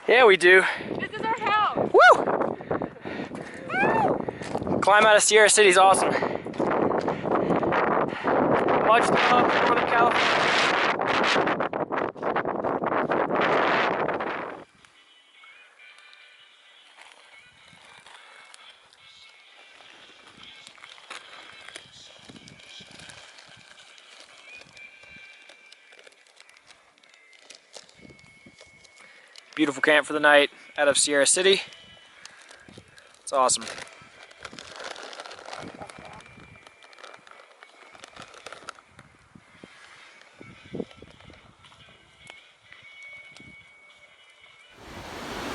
Yeah, we do. This is our house. Woo! Climb out of Sierra City is awesome. Much love for Northern California. Beautiful camp for the night out of Sierra City. It's awesome.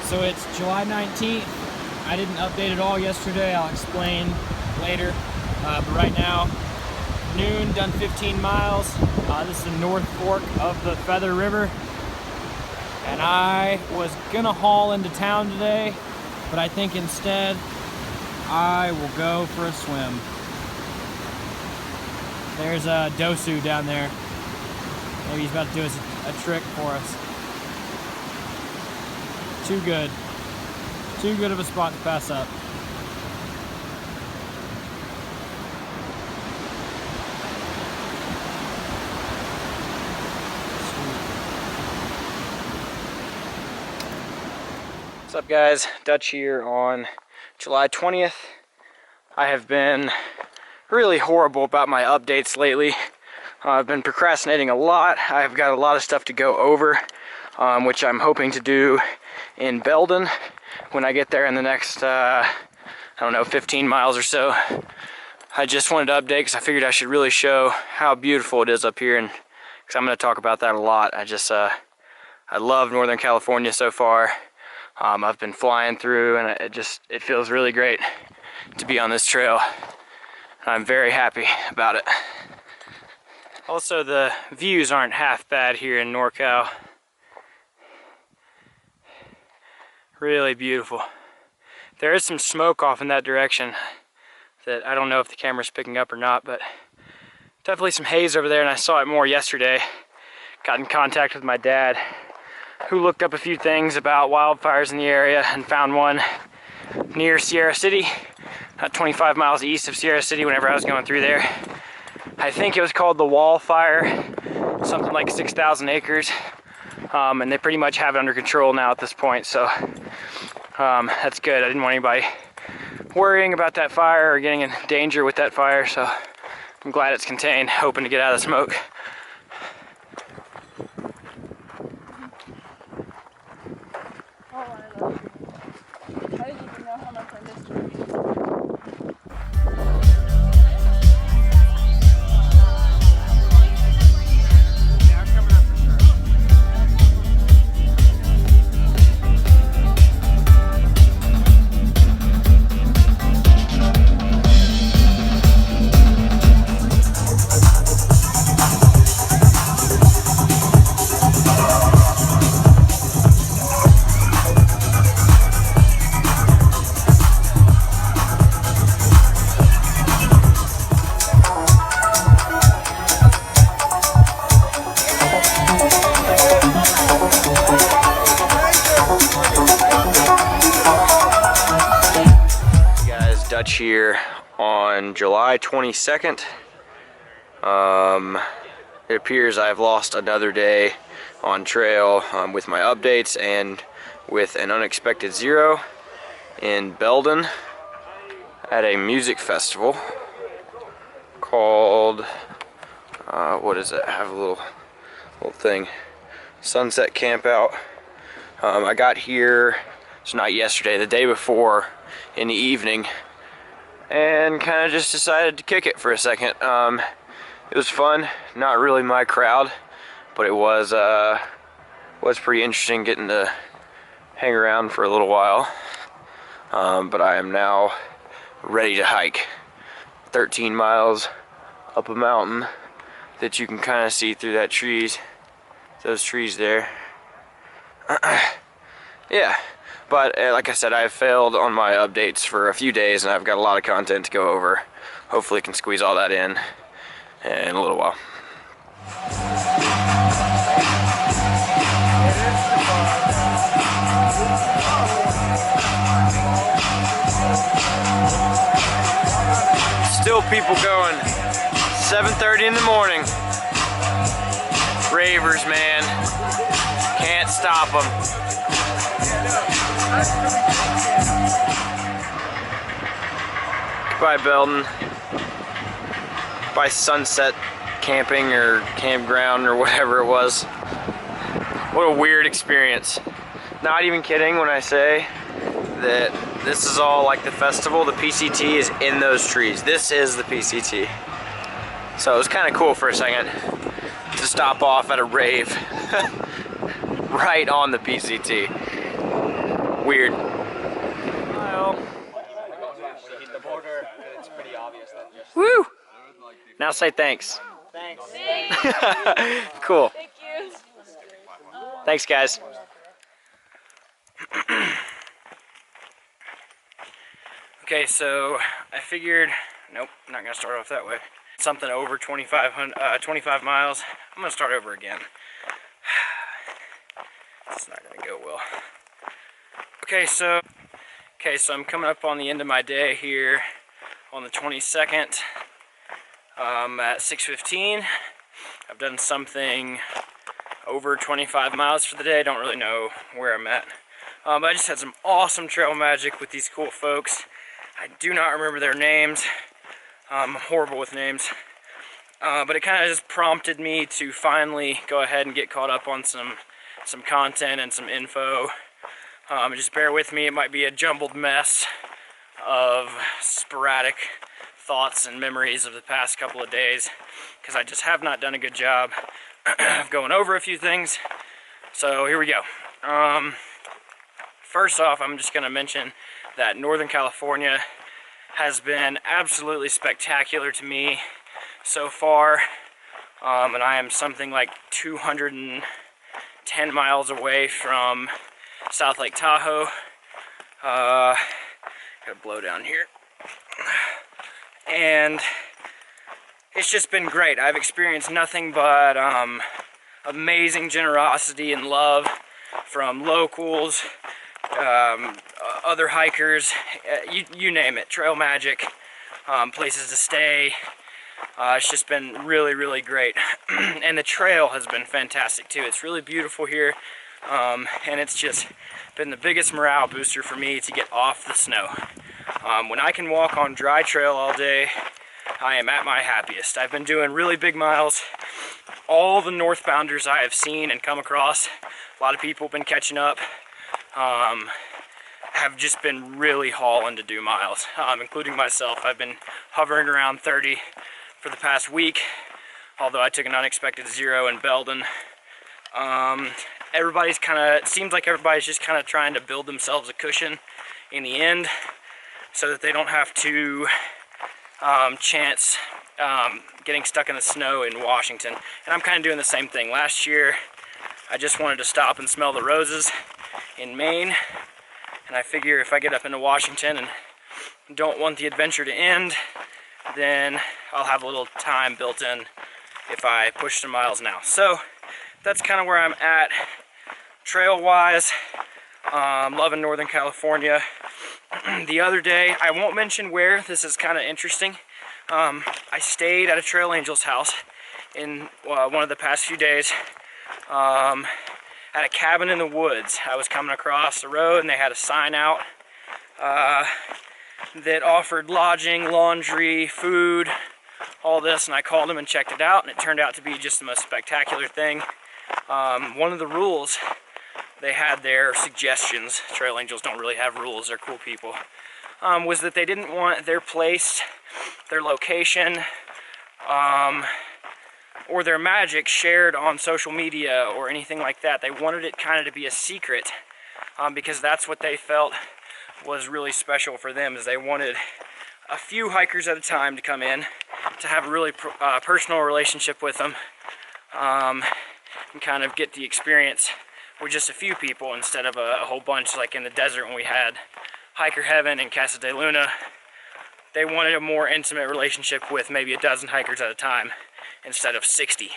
So it's July 19th. I didn't update it all yesterday. I'll explain later. But right now, noon, done 15 miles. This is the North Fork of the Feather River. And I was gonna haul into town today, but I think instead I will go for a swim. There's a Dosu down there. Maybe he's about to do us a trick for us. Too good. Too good of a spot to pass up. What's up, guys? Dutch here on July 20th. I have been really horrible about my updates lately. I've been procrastinating a lot. I've got a lot of stuff to go over, which I'm hoping to do in Belden when I get there in the next, I don't know, 15 miles or so. I just wanted to update because I figured I should really show how beautiful it is up here, and because I'm going to talk about that a lot. I love Northern California so far. I've been flying through, and it feels really great to be on this trail. I'm very happy about it. Also, the views aren't half bad here in NorCal. Really beautiful. There is some smoke off in that direction that I don't know if the camera's picking up or not, but definitely some haze over there, and I saw it more yesterday. Got in contact with my dad, who looked up a few things about wildfires in the area and found one near Sierra City, 25 miles east of Sierra City whenever I was going through there. I think it was called the Wall Fire, something like 6,000 acres, and they pretty much have it under control now at this point, so that's good. I didn't want anybody worrying about that fire or getting in danger with that fire, so I'm glad it's contained, hoping to get out of the smoke. Dutch here on July 22nd. It appears I've lost another day on trail with my updates and with an unexpected zero in Belden at a music festival called, what is it? I have a little thing, Sunset Campout. I got here, it's not yesterday, the day before in the evening, and kind of just decided to kick it for a second. It was fun, not really my crowd, but it was pretty interesting getting to hang around for a little while. But I am now ready to hike 13 miles up a mountain that you can kind of see through those trees there. Yeah. But like I said, I've failed on my updates for a few days, and I've got a lot of content to go over. Hopefully can squeeze all that in a little while. people going. 7:30 in the morning. Ravers, man. Can't stop them. Goodbye, Belton. By Sunset Camping or Campground or whatever it was. What a weird experience. Not even kidding when I say that this is all like the festival. The PCT is in those trees. This is the PCT. So it was kind of cool for a second to stop off at a rave right on the PCT. Weird. Woo! Now say thanks. Thanks. Cool. Thank you. Thanks, guys. Okay, so I figured, nope, I'm not gonna start off that way. Something over 25 miles. I'm gonna start over again. It's not gonna go well. Okay, so I'm coming up on the end of my day here on the 22nd. At 6:15. I've done something over 25 miles for the day. I don't really know where I'm at. But I just had some awesome trail magic with these cool folks. I do not remember their names. I'm horrible with names. But it kind of just prompted me to finally go ahead and get caught up on some content and some info. Just bear with me, it might be a jumbled mess of sporadic thoughts and memories of the past couple of days, because I just have not done a good job of going over a few things. So here we go. First off, I'm just going to mention that Northern California has been absolutely spectacular to me so far, and I am something like 210 miles away from South Lake Tahoe. Gotta blow down here. And it's just been great. I've experienced nothing but amazing generosity and love from locals, other hikers, you name it, trail magic, places to stay. It's just been really, really great. And the trail has been fantastic too. It's really beautiful here, and it's just been the biggest morale booster for me to get off the snow. When I can walk on dry trail all day, I am at my happiest. I've been doing really big miles. All the northbounders I have seen and come across, a lot of people have been catching up, have just been really hauling to do miles, including myself. I've been hovering around 30 for the past week, although I took an unexpected 0 in Belden. Everybody's it seems like everybody's just kind of trying to build themselves a cushion in the end, so that they don't have to chance getting stuck in the snow in Washington. And I'm kind of doing the same thing. Last year, I just wanted to stop and smell the roses in Maine, and I figure if I get up into Washington and don't want the adventure to end, then I'll have a little time built in if I push some miles now. So that's kind of where I'm at trail-wise. Loving Northern California. The other day, I won't mention where, this is kind of interesting. I stayed at a Trail Angel's house in one of the past few days at a cabin in the woods. I was coming across the road and they had a sign out that offered lodging, laundry, food, all this, and I called them and checked it out, and it turned out to be just the most spectacular thing. One of the rules they had there, suggestions, Trail Angels don't really have rules, they're cool people, was that they didn't want their place, their location, or their magic shared on social media or anything like that. They wanted it kind of to be a secret, because that's what they felt was really special for them, is they wanted a few hikers at a time to come in, to have a really personal relationship with them, and kind of get the experience with just a few people instead of a whole bunch like in the desert when we had Hiker Heaven and Casa de Luna. They wanted a more intimate relationship with maybe a dozen hikers at a time instead of 60.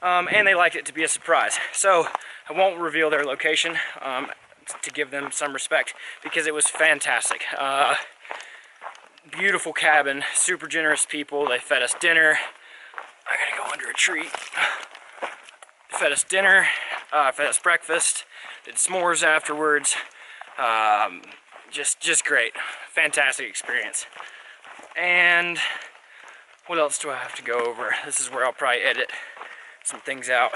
And they liked it to be a surprise. So I won't reveal their location to give them some respect, because it was fantastic. beautiful cabin, super generous people. They fed us dinner. I gotta go under a tree. They fed us dinner, fed us breakfast, did s'mores afterwards. Just great. Fantastic experience. And what else do I have to go over? This is where I'll probably edit some things out.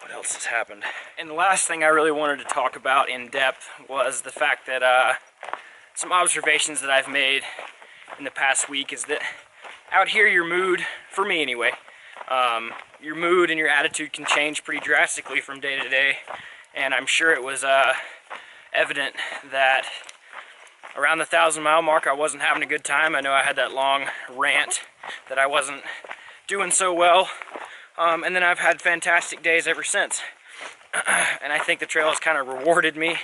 What else has happened? And the last thing I really wanted to talk about in depth was the fact that some observations that I've made in the past week is that out here your mood, for me anyway, your mood and your attitude can change pretty drastically from day to day. And I'm sure it was evident that around the 1,000-mile mark I wasn't having a good time. I know I had that long rant that I wasn't doing so well. And then I've had fantastic days ever since. And I think the trail has kind of rewarded me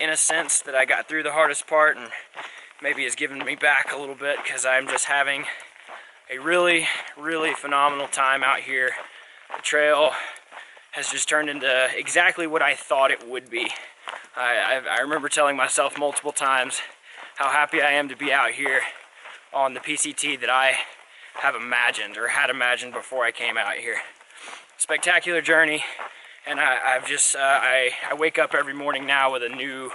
in a sense that I got through the hardest part, and maybe has given me back a little bit because I'm just having a really, really phenomenal time out here. The trail has just turned into exactly what I thought it would be. I remember telling myself multiple times how happy I am to be out here on the PCT that I have imagined or had imagined before I came out here. Spectacular journey, and I wake up every morning now with a new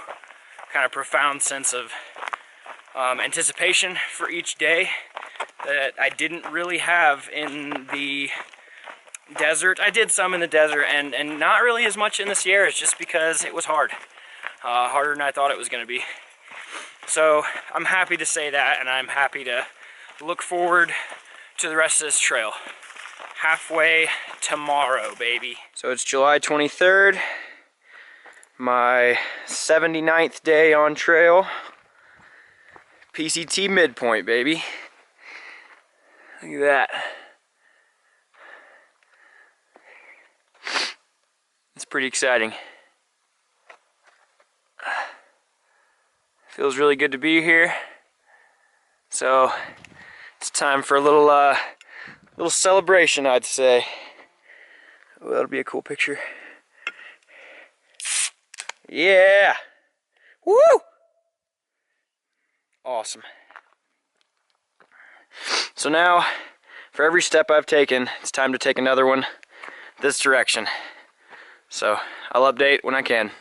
kind of profound sense of anticipation for each day that I didn't really have in the desert. I did some in the desert and not really as much in the Sierras, just because it was hard. Harder than I thought it was going to be. So I'm happy to say that, and I'm happy to look forward to the rest of this trail. Halfway tomorrow, baby. So it's July 23rd, my 79th day on trail. PCT midpoint, baby. Look at that. It's pretty exciting. Feels really good to be here. So it's time for a little celebration, I'd say. Oh, that'll be a cool picture. Yeah! Woo! Awesome. So now, for every step I've taken, it's time to take another one this direction. So I'll update when I can.